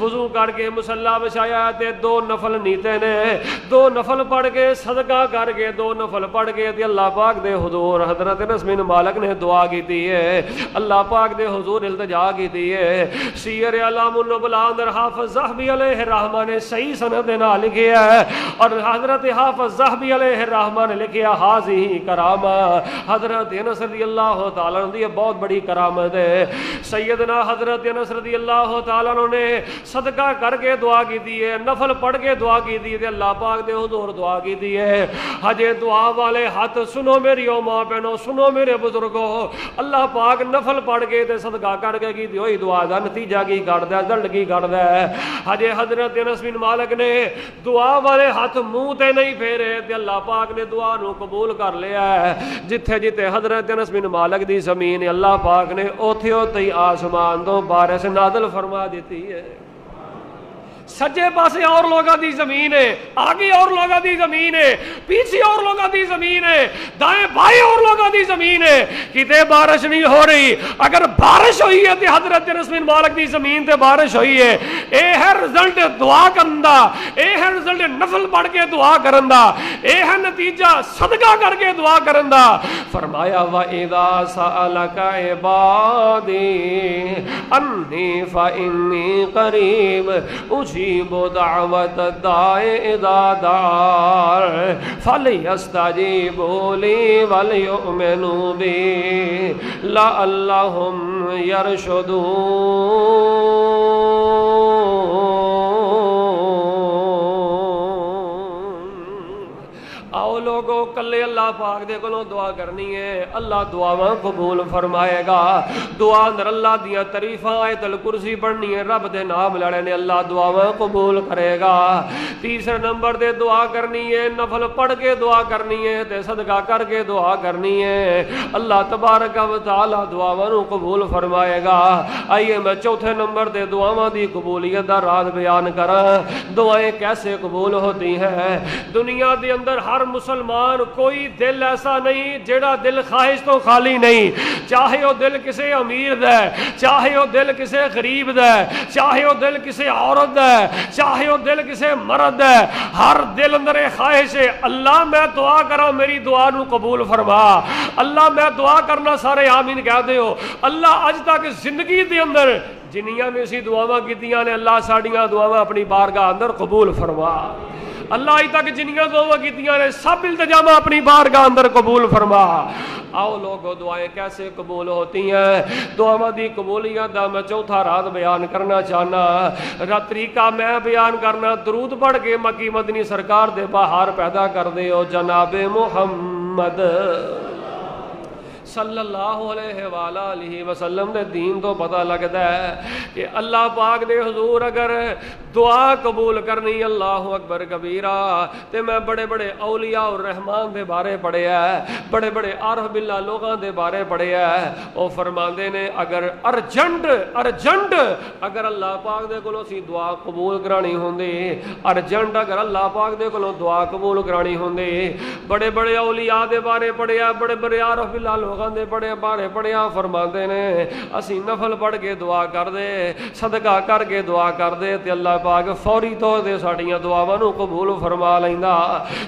[SPEAKER 2] وضو کر کے مصلا وچھایا تے 2 نفل نیتے نے، 2 نفل پڑھ کے صدقہ کر کے 2 نفل پڑھ کے تے اللہ پاک دے حضور حضرت انس بن مالک نے دعا کیتی ہے، اللہ پاک دے حضور التجا کیتی ہے۔ سیر اعلام النبلاء اندر حافظ ذہبی علیہ الرحمہ نے صحیح سند نال لکھیا ہے، اور حضرت حافظ ذہبی علیہ الرحمہ نے لکھیا حاضی کرامہ، حضرت انس رضی اللہ تعالیٰ عنہ دی بہت بڑی کرامت ہے۔ سیدنا حضرت انس رضی اللہ تعالیٰ عنہ نے صدقہ کر کے دعا کی دی ہے، نفل پڑھ کے دعا کی دی ہے، اللہ پاک دے حضور دعا کی دی ہے۔ حجے دعا والے ہاتھ سنو میری او ماں بہنوں، سنو میرے بزرگوں، اللہ پاک نفل پڑھ کے تے صدقہ کر کے کی دی ہوئی دعا دا نتیجہ کی کڑدا ہے، رزلٹ کی کڑدا ہے۔ حجے حضرت انس بن مالک نے دعا والے ہاتھ منہ تے نہیں پھیرے تے اللہ پاک نے دعا نو قبول کر لیا ہے۔ جتھے جتھے حضرت انس بن مالک دی زمین اللہ پاک نے اوتھے اوتھے ہی آسمان تو بارش نازل فرما دیتی ہے۔ سجے پاسے اور لوگوں دی زمین ہے، آگے اور لوگوں دی زمین ہے، پیچھے اور لوگوں دی زمین ہے، دائیں بائیں اور لوگوں دی زمین ہے، کتے بارش نہیں ہو رہی۔ اگر بارش ہوئی ہے تو حضرت انس بن مالک دی زمین تے بارش ہوئی ہے۔ اے ہے رزلٹ دعا کرندا، اے ہے رزلٹ نفل پڑھ کے دعا کرندا، اے ہے نتیجہ صدقہ کر کے دعا کرندا۔ فرمایا وَإِذَا سَأَلَكَ عِبَادِي أَنِّي فَإِنِّي قَرِيبٌ أجیب دعوت الداع اذا دعان فلیستجیبوا لی ولیؤمنوا بی لعلہم یرشدون۔ آؤ لوگوں کلے اللہ پاک دے کولوں دعا کرنی ہے، اللہ دعاواں قبول فرمائے گا۔ دعا اندر اللہ دیاں تعریفاں آیت الکرسی پڑھنی ہے، رب دے نام لڑے نے اللہ دعاواں قبول کرے گا۔ تیسرے نمبر دے دعا کرنی ہے، نفل پڑھ کے دعا کرنی ہے تے صدقہ کر کے دعا کرنی ہے، اللہ تبارک و تعالی دعاواں نو قبول فرمائے گا۔ آئیے میں چوتھے نمبر دے دعاواں دی قبولیت دا راز بیان کراں۔ دعائیں کیسے قبول ہوتی ہیں؟ دنیا دے اندر ہر مسلمان کوئی دل ایسا نہیں جیڑا دل خواہش تو خالی نہیں، چاہے وہ دل کسے امیر دا ہے، چاہے وہ دل کسے غریب دا ہے، چاہے وہ دل کسے عورت دا ہے، چاہے وہ دل کسے مرد دا ہے، ہر دل اندر خواہش ہے اللہ میں دعا کرا میری دعا نو قبول فرما، اللہ میں دعا کرنا سارے آمین کہہ دیو۔ اللہ اج تک زندگی دے اندر جنیاں میں اسی دعاواں کیتیاں نے اللہ ساڈیاں دعاواں اپنی بارگاہ اندر قبول فرما۔ اللہ اج تک جنیاں دعاواں کیتیاں نے سب التجام اپنی بارگاہ اندر قبول فرما۔ آؤ لوگو دعائیں کیسے قبول ہوتی ہیں؟ دعاواں دی قبولیت دا میں چوتھا راز بیان کرنا چاہنا، طریقہ میں بیان کرنا، درود پڑھ کے مکی مدنی سرکار دے بہار پیدا کر دے ہو جناب محمد صلی اللہ علیہ وآلہ وسلم دے دین تو پتہ لگتا ہے کہ اللہ پاک دے حضور اگر دعا قبول کرنی اللہ اکبر کبیرہ تے میں بڑے بڑے اولیاء الرحمن دے بارے پڑھے ہے، بڑے بڑے عارف باللہ لوگاں دے بارے پڑھے ہے، وہ فرماندے نے اگر ارجنٹ اگر اللہ پاک دے کولوں سی دعا قبول کرانی ہوندی، ارجنٹ اگر اللہ پاک دے کولوں دعا قبول کرانی ہوندی، بڑے بڑے اولیاء دے بارے پڑھے ہے، بڑے بڑے عارف باللہ لوگاں دے بڑے بارے پڑھیا فرماندے نے اسی نفل پڑھ کے دعا کر دے، صدقہ کر کے دعا کر دے تے اللہ پاک فوری طور تے ساڈیاں دعاواں نو قبول فرما لیندا۔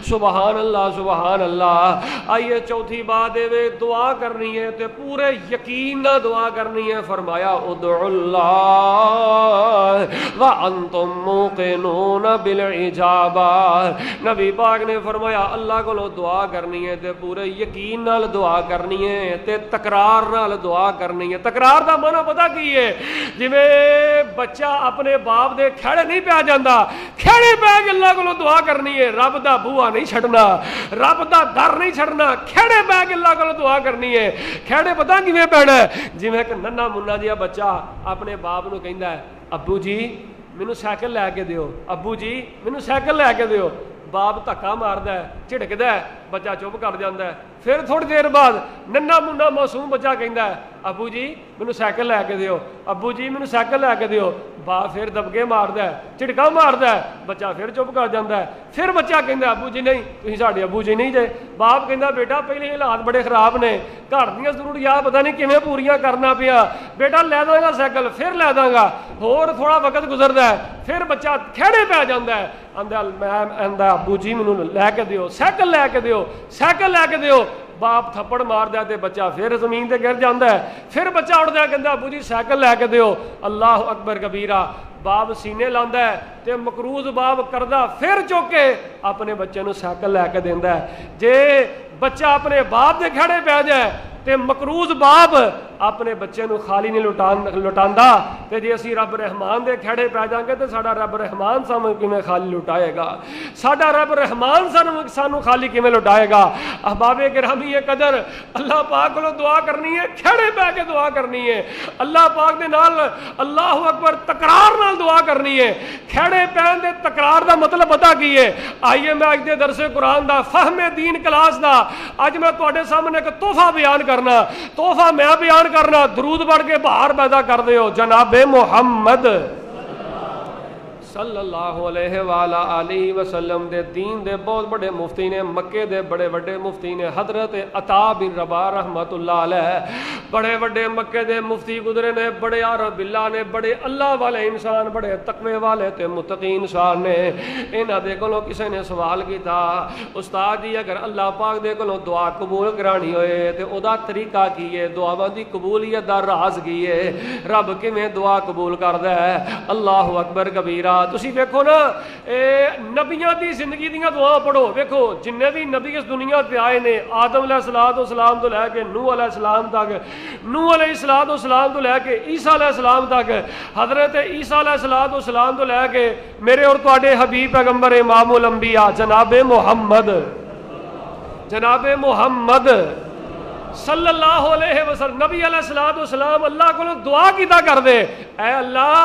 [SPEAKER 2] سبحان اللہ سبحان اللہ۔ آئیے چوتھی بات اے دعا کرنی ہے تے پورے یقین نال دعا کرنی ہے۔ فرمایا ادعوا اللہ وانتم موقنون بالاجابہ۔ نبی پاک نے فرمایا اللہ کولوں دعا کرنی ہے تے پورے یقین نال دعا کرنی ہے تے تکرار نال دعا کرنی ہے۔ تکرار دا معنی پتہ کی ہے؟ جویں بچہ اپنے باپ دے کھڑے نہیں پیا جاندا، کھڑے پہ کے اللہ کو دعا کرنی ہے، رب دا بوہا نہیں چھڑنا، رب دا در نہیں چھڑنا، کھڑے پہ کے اللہ کو دعا کرنی ہے۔ کھڑے پتہ کیویں پینا ہے؟ جویں ایک ننھا منا جہا بچہ اپنے باپ نو کہندا ہے ابو جی مینوں سائیکل لے کے دیو، ابو جی مینوں سائیکل لے کے دیو، باپ دھکا ماردا ہے، جھڑکدا ہے، بچہ چپ کر جاندا ہے، پھر تھوڑی دیر بعد ننا منا معصوم بچہ کہندا ہے ابو جی مینوں سائیکل لے کے دیو، ابو جی مینوں سائیکل لے کے دیو، باپ پھر دبکے ماردا ہے، جھٹکا ماردا ہے، بچہ پھر چپ کر جاندا ہے، پھر بچہ کہندا ابو جی نہیں تسی ساڈے ابو جی نہیں جے، باپ کہندا بیٹا پہلے حالات بڑے خراب نے، گھر دیاں ضروریات پتہ نہیں کیویں پوریاں کرنا پیا، بیٹا لے داں گا سائیکل پھر لے داں گا، ہور تھوڑا وقت گزردا ہے، پھر بچہ کھیڑے پہ جاندا ہے، آندا ابو جی مینوں لے کے دیو، سائیکل لے کے دیو، سائیکل لے کے دیو، باپ تھپڑ ماردا ہے تے بچہ پھر زمین تے گر جاندا ہے، پھر بچہ اٹھدا ہے کہندا ابو جی سائیکل لے کے دیو، اللہ اکبر کبیرہ، باپ سینے لاندا ہے تے مقروض باپ کردا پھر چوک کے اپنے بچے نوں سائیکل لے کے دیندا ہے۔ جے بچہ اپنے باپ دے کھڑے پہ جائے تے مقروض باپ اپنے بچے نو خالی نہیں لٹاندا، تے جے اسی رب رحمان دے کھڑے پہ جاں گے تے ساڈا رب رحمان سانوں کیویں خالی لٹائے گا، ساڈا رب رحمان سانوں خالی کیویں لٹائے گا۔ احباب گرامی قدر، اللہ پاک کولوں دعا کرنی ہے، کھڑے پہ کے دعا کرنی ہے، اللہ پاک دے نال اللہ اکبر تکرار نال دعا کرنی ہے۔ کھڑے پین دے تکرار دا مطلب پتہ کی ہے؟ آئیے میں اج دے درس قرآن دا فہم دین کلاس دا اج میں تواڈے سامنے ایک تحفہ بیان کرنا، تحفہ میں بیان کرنا، درود پڑھ کے بہار پیدا کر دیو جناب محمد صلی اللہ علیہ وآلہ وسلم دے دین دے بہت بڑے مفتی نے، مکے دے بڑے بڑے مفتی نے، حضرت عطا بن رباح رحمت اللہ علیہ، بڑے بڑے مکے دے مفتی گزرے نے، بڑے عارف باللہ نے، بڑے اللہ والے انسان، بڑے تقوی والے تے متقی انسان نے۔ انہاں دے کولوں کسے نے سوال کیتا استاد جی اگر اللہ پاک دے کولوں دعا قبول کرانی ہوئے تے او دا طریقہ کی ہے، دعاواں دی قبولیت دا راز کی ہے، رب کیویں دعا قبول کردا ہے؟ اللہ اکبر کبیرہ۔ تسی ویکھو نا نبیاں دی زندگی دیاں دعا پڑھو، ویکھو جننے بھی نبی اس دنیا تے آئے نے، آدم علیہ السلام تو لے کے نوح علیہ السلام تک، نوح علیہ السلام تو لے کے عیسیٰ علیہ السلام تک، حضرت عیسیٰ علیہ السلام تو لے کے میرے اور تواڈے حبیب پیغمبر امام الانبیاء جناب محمد صلی اللہ علیہ وسلم، نبی علیہ السلام اللہ کو دعا کیتا کر دے، اے اللہ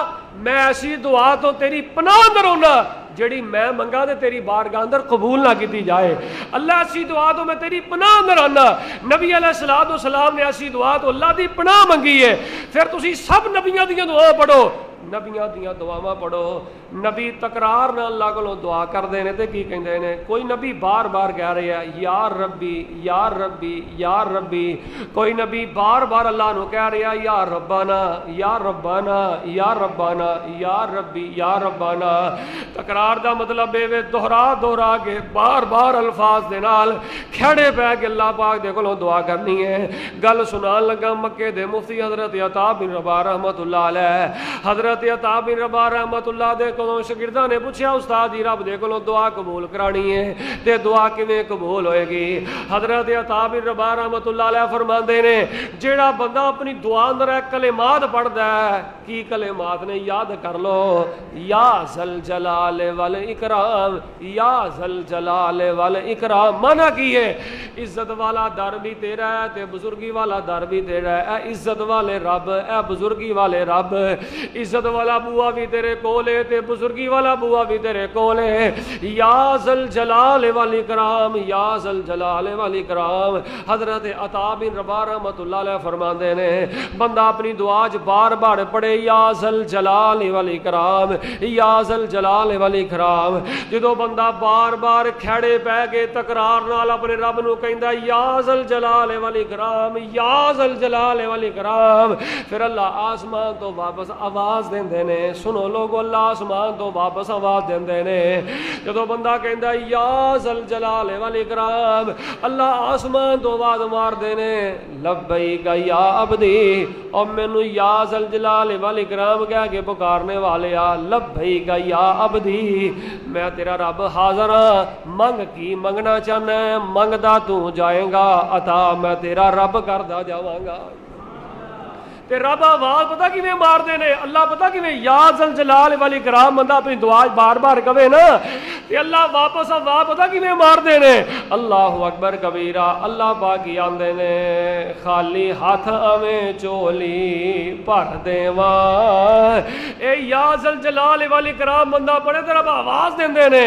[SPEAKER 2] میں ایسی دعا تو تیری پناہ اندر ہونا جڑی میں منگا دے تیری بارگاہ اندر قبول نہ کیتی جائے، اللہ ایسی دعا تو میں تیری پناہ اندر آنا۔ نبی علیہ السلام نے ایسی دعا تو اللہ دی پناہ منگی ہے۔ پھر تسی سب نبیاں دیاں دعا پڑھو، نبیاں دیاں دعاواں پڑھو، نبی تکرار نال اللہ کولوں دعا کردے نے تے کی کہندے نے، کوئی نبی بار بار کہہ رہے ہیں یا ربی یا ربی یا ربی، کوئی نبی بار بار اللہ نو کہہ رہے ہیں یا ربانا یا ربانا یا ربانا یا ربی یا ربانا۔ تکرار دا مطلب ہے دہرا کے بار بار الفاظ دے نال کھڑے پہ کے اللہ پاک دے کولوں دعا کرنی ہے۔ گل سنان لگا مکے دے مفتی حضرت عطا بن رباح رحمت اللہ علیہ، حضرت عطا بن رباح رحمت اللہ دے کولوں شاگرداں نے پوچھا استاد جی رب دے کولوں دعا قبول کرانی ہے تے دعا کیویں قبول ہوئے گی؟ حضرت عطا بن رباح رحمت اللہ علیہ فرماندے نے جیڑا بندہ اپنی دعا اندر کلمات پڑھدا ہے، کی کلمات نے یاد کر لو، یا ذل جلال والاکرام، یا ذل جلال والاکرام، مانا کی ہے عزت والا در بھی تیرا ہے تے بزرگی والا در بھی تیرا ہے، اے عزت والے رب، اے بزرگی والے رب، عزت والا بوا بھی تیرے کولے تے بزرگی والا بوا بھی تیرے کولے، یا ذل جلال والاکرام، یا ذل جلال والاکرام۔ حضرت عطا بن رباح رحمت اللہ علیہ فرماندے نے بندہ اپنی دعا چ بار بار پڑھے یا ذل جلال والاکرام، یا ذل جلال والاکرام، جدو بندہ بار بار کھڑے پہ کے تکرار نال اپنے رب نو کہندا یا ذل جلال والاکرام، یا ذل جلال والاکرام، پھر اللہ آسمان تو واپس آواز دیندے نے، سنو لوگو اللہ آسمان تو واپس آواز دیندے نے، جدو بندہ کہندا یا ذل جلال والاکرام، اللہ آسمان تو آواز مار دینے لبیک یا عبدی، اور مینوں یا ذل جلال والاکرام کہہ کے پکارنے والے آ، لبیک یا عبدی، میں تیرا رب حاضر ہاں، منگ کی منگنا چاہنا ہے، منگدا تو جائے گا، عطا میں تیرا رب کردا جاواں گا۔ تے رب آواز پتہ کیویں ماردے نے اللہ پتہ کیویں یا ذل جلال والی کرام بندہ اپنی دعا بار بار کہے نا تے اللہ واپس آواز پتہ کیویں ماردے نے اللہ اکبر کبیرہ اللہ پاک کی آندے نے خالی ہاتھ آویں چولی بھر دیواں اے یا ذل جلال والی کرام بندہ پڑھے تے رب آواز دیندے نے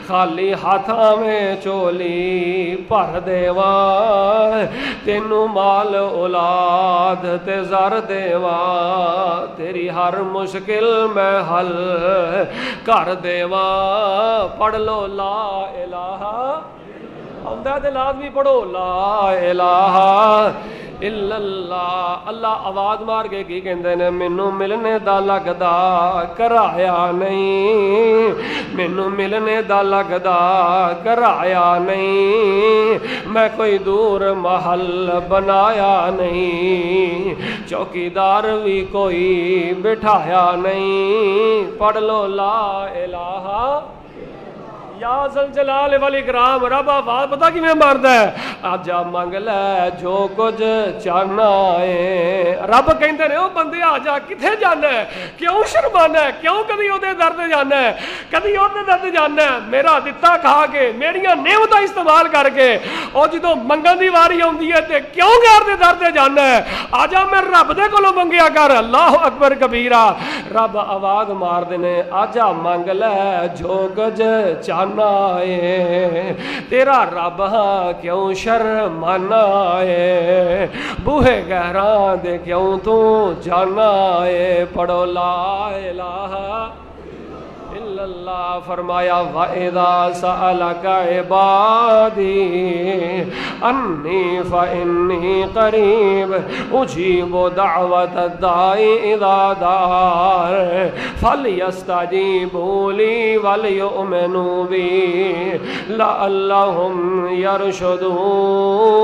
[SPEAKER 2] خالی ہاتھ آویں چولی بھر دیواں تینوں مال اولاد تے زر دیواں تیری ہر مشکل میں حل کر دیواں پڑھ لو لا الہ آمدہ تے لازمی پڑھو لا الہ الا اللہ اللہ آواز مار کے کی کہندے نے مینوں ملنے دا لگدا کرایا نہیں مینوں ملنے دا لگدا کرایا نہیں میں کوئی دور محل بنایا نہیں چوکیدار بھی کوئی بٹھایا نہیں پڑھ لو لا الہ یا ذل جلال والی کرام رب آواز پتہ کیویں ماردا ہے آجا منگ لے جو کچھ چاہنا ہے رب کہندے نے او بندے آجا کتھے جانا ہے کیوں شرمانا ہے کیوں کبھی اودے در تے جانا ہے کبھی اودے در تے جانا ہے میرا دتا کھا کے میریاں نعمتاں استعمال کر کے او جدوں منگن دی واری آندی ہے تے کیوں غیر دے در تے جانا ہے آجا میں رب دے کولوں منگیا کر اللہ اکبر کبیرہ رب آواز مار دے نے آجا منگ لے جو کچھ چاہنا تیرا رب ہاں کیوں شرمانا ہے بوہے گہراں دے کیوں تو جانا ہے پڑھو لا الہ الا اللہ فرمایا وَإِذَا سَأَلَكَ عِبَادِي أَنِّي فَإِنِّي قَرِيبٌ أُجِيبُ دَعْوَةَ الدَّاعِ إِذَا دَعَانِ فَلْيَسْتَجِيبُوا لِي وَلْيُؤْمِنُوا بِي لَعَلَّهُمْ يَرْشُدُونَ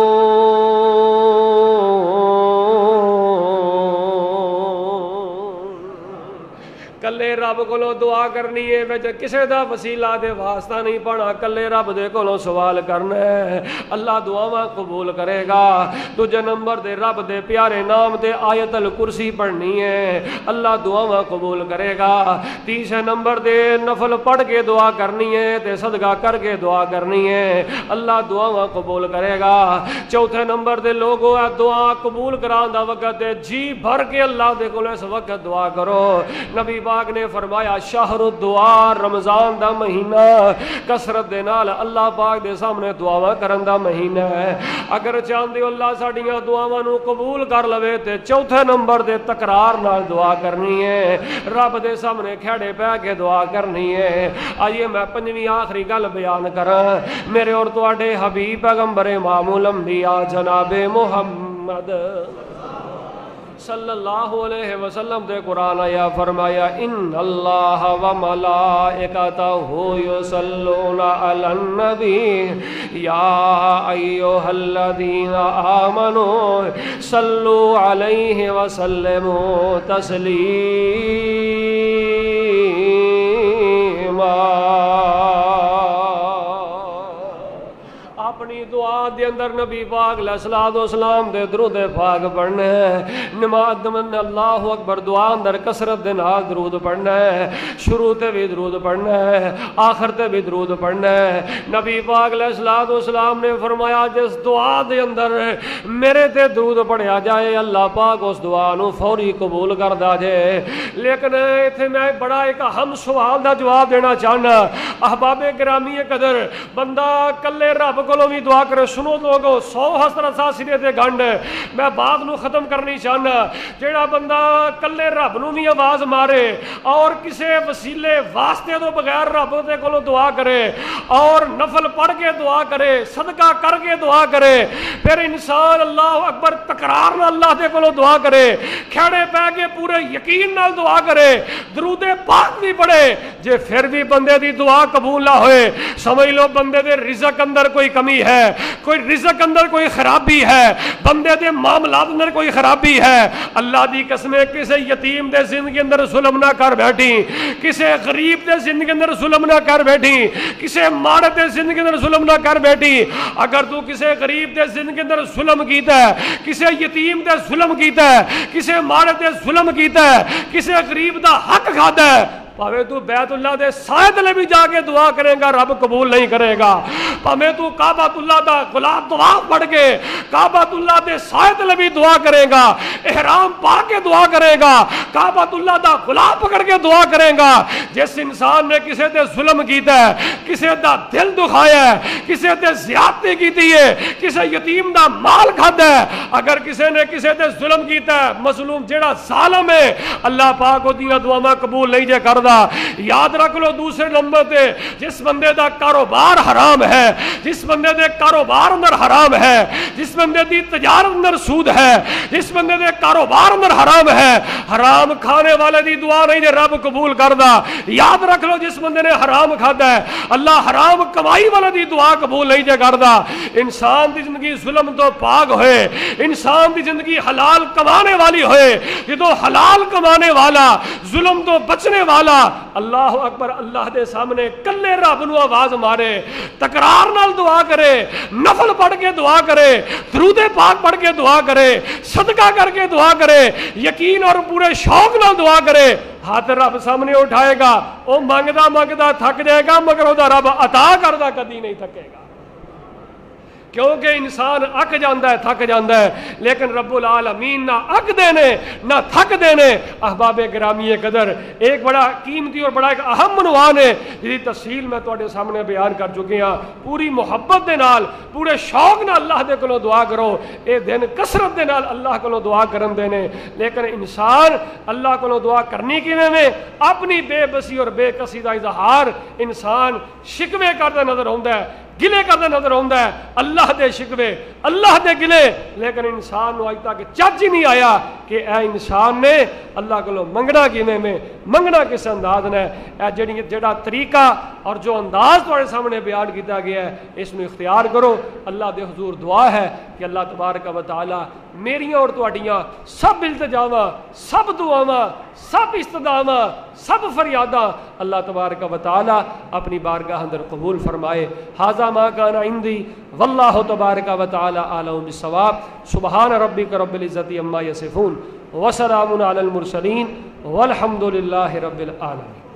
[SPEAKER 2] کلے رب کولوں دعا کرنی ہے وچ کسے دا وسیلہ دے واسطہ نہیں پانا کلے رب دے کولوں سوال کرنا ہے اللہ دعاواں قبول کرے گا دوجے نمبر دے رب دے پیارے نام تے آیت الکرسی پڑھنی ہے اللہ دعاواں قبول کرے گا تیسرے نمبر دے نفل پڑھ کے دعا کرنی ہے تے صدقہ کر کے دعا کرنی ہے اللہ دعاواں قبول کرے گا چوتھے نمبر دے لوگوں دعا قبول کران دا وقت جی بھر کے اللہ دے کولوں اس وقت دعا کرو نبی پاک نے فرمایا شہر الدعا رمضان دا مہینہ کثرت دے نال اللہ پاک دے سامنے دعاواں کرن دا مہینہ ہے اگر چاہندے اللہ ساڈیاں دعاواں نو قبول کر لوے تے چوتھے نمبر دے تکرار نال دعا کرنی ہے رب دے سامنے کھڑے پہ کے دعا کرنی ہے آئیے میں پنجویں آخری گل بیان کراں میرے اور تواڈے حبیب پیغمبر امام الانبیاء جناب محمد صلی اللہ علیہ وسلم دے قرآن آیا فرمایا ان اللہ و ملائکتہ یصلون علی النبی یا ایھا الذین آمنوا صلوا علیہ وسلموا تسلیما اپنی دعا دے اندر نبی پاک علیہ الصلوۃ والسلام دے درود پاک پڑھنا ہے نماز من اللہ اکبر دعا اندر کثرت دے نال درود پڑھنا ہے شروع تے بھی درود پڑھنا ہے آخر تے بھی درود پڑھنا ہے نبی پاک علیہ الصلوۃ والسلام نے فرمایا جس دعا دے اندر میرے تے درود پڑھیا جائے اللہ پاک اس دعا نو فوری قبول کردا جائے لیکن ایتھے میں بڑا ایک اہم سوال دا جواب دینا چاہنا احباب گرامی قدر بندہ کلے رب کو بھی دعا کرے سنو لوگو 100 حسرت سا سرے تے گنڈ میں بات نو ختم کرنی چاہنا جیڑا بندہ کلے رب نو بھی آواز مارے اور کسے وسیلے واسطے تو بغیر رب دے کولوں دعا کرے اور نفل پڑھ کے دعا کرے صدقہ کر کے دعا کرے پھر انسان اللہ اکبر تکرار نال اللہ دے کولوں دعا کرے کھڑے پہ کے پورے یقین نال دعا کرے درود پاک بھی پڑھے جے پھر بھی بندے دی دعا قبول نہ ہوئے سمجھ لو بندے دے رزق اندر کوئی کمی ہے کوئی رزق اندر کوئی خرابی ہے، بندے دے معاملات اندر کوئی خرابی ہے، اللہ دی قسم کسے یتیم دے زندگی اندر ظلم نہ کر بیٹھی، کسے غریب دے زندگی اندر ظلم نہ کر بیٹھی، کسے ماڑے دے زندگی اندر ظلم نہ کر بیٹھی۔ اگر تو کسے غریب دے زندگی اندر ظلم کیتا ہے، کسے یتیم دے ظلم کیتا ہے، کسے ماڑے دے ظلم کیتا ہے، کسے غریب دا حق کھادا ہے، پاوے تو بیت اللہ دے سائے تلے بھی جا کے دعا کرے گا رب قبول نہیں کرے گا، پاوے تو کعبۃ اللہ دا غلاف طواف پڑھ کے کعبۃ اللہ دے سائے تلے بھی دعا کرے گا، احرام پا کے دعا کرے گا، کعبۃ اللہ دا غلاف پکڑ کے دعا کرے گا۔ جس انسان نے کسے تے ظلم کیتا ہے، کسے دا دل دکھایا ہے، کسے تے زیادتی کیتی ہے، کسے یتیم دا مال کھادا ہے، اگر کسے نے کسے تے ظلم کیتا ہے، مظلوم جیڑا ظالم ہے، اللہ پاک کو دیاں دعاواں قبول نہیں جے کردا۔ یاد رکھ لو دوسرے نمبر تے جس بندے دا کاروبار حرام ہے، جس بندے دے کاروبار اندر حرام ہے، جس بندے دی تجارت اندر سود ہے، جس بندے دے کاروبار اندر حرام ہے، حرام کھانے والے دی دعا نہیں دے رب قبول کردا۔ یاد رکھ لو جس بندے نے حرام کھادا ہے، اللہ حرام کمائی والے دی دعا قبول نہیں جے کردا۔ انسان دی زندگی ظلم تو پاک ہوئے، انسان دی زندگی حلال کمانے والی ہوئے، جدو حلال کمانے والا ظلم تو بچنے والا اللہ اکبر اللہ دے سامنے کلے رب نو آواز مارے، تکرار نال دعا کرے، نفل پڑھ کے دعا کرے، درود پاک پڑھ کے دعا کرے، صدقہ کر کے دعا کرے، یقین اور پورے شوق نال دعا کرے، ہاتھ رب سامنے اٹھائے گا، وہ مانگدا مانگدا تھک جائے گا مگر وہ رب عطا کردا کدی نہیں تھکے گا، کیونکہ انسان اک جاندہ ہے تھک جاندہ ہے، لیکن رب العالمین نہ اک دینے نہ تھک دینے۔ احباب گرامی قدر ایک بڑا قیمتی اور بڑا ایک اہم عنوان ہے جی تفصیل میں تواڈے سامنے بیان کر چکے ہاں۔ پوری محبت دے نال پورے شوق نال اللہ دے کولوں دعا کرو، اے دن کثرت دے نال اللہ کولوں دعا کرن دینے، لیکن انسان اللہ کولوں دعا کرنی کیویں میں اپنی بے بسی اور بے کسی دا اظہار انسان شکوے کردا نظر آوندا ہے، گلے کردا نظر آوندا ہے، اللہ دے شکوے اللہ دے گلے، لیکن انسان نو اج تک چج ہی نہیں آیا کہ اے انسان نے اللہ کولوں منگنا کیویں میں، منگنا کس انداز نے۔ اے جڑا طریقہ اور جو انداز تواڈے سامنے بیان کیتا گیا ہے اس نو اختیار کرو۔ اللہ دے حضور دعا ہے کہ اللہ تبارک و تعالی میریاں اور تواڈیاں سب التجاواں، سب دعاواں، سب استدعاواں، سب فریاداں اللہ تبارک و تعالی اپنی بارگاہ اندر قبول فرمائے۔ ھذا ما کان عندی واللہ تبارک و تعالی اعلم بالصواب۔ سبحان ربک رب العزۃ عما یصفون وسلام علی المرسلین والحمد للہ رب العالمین۔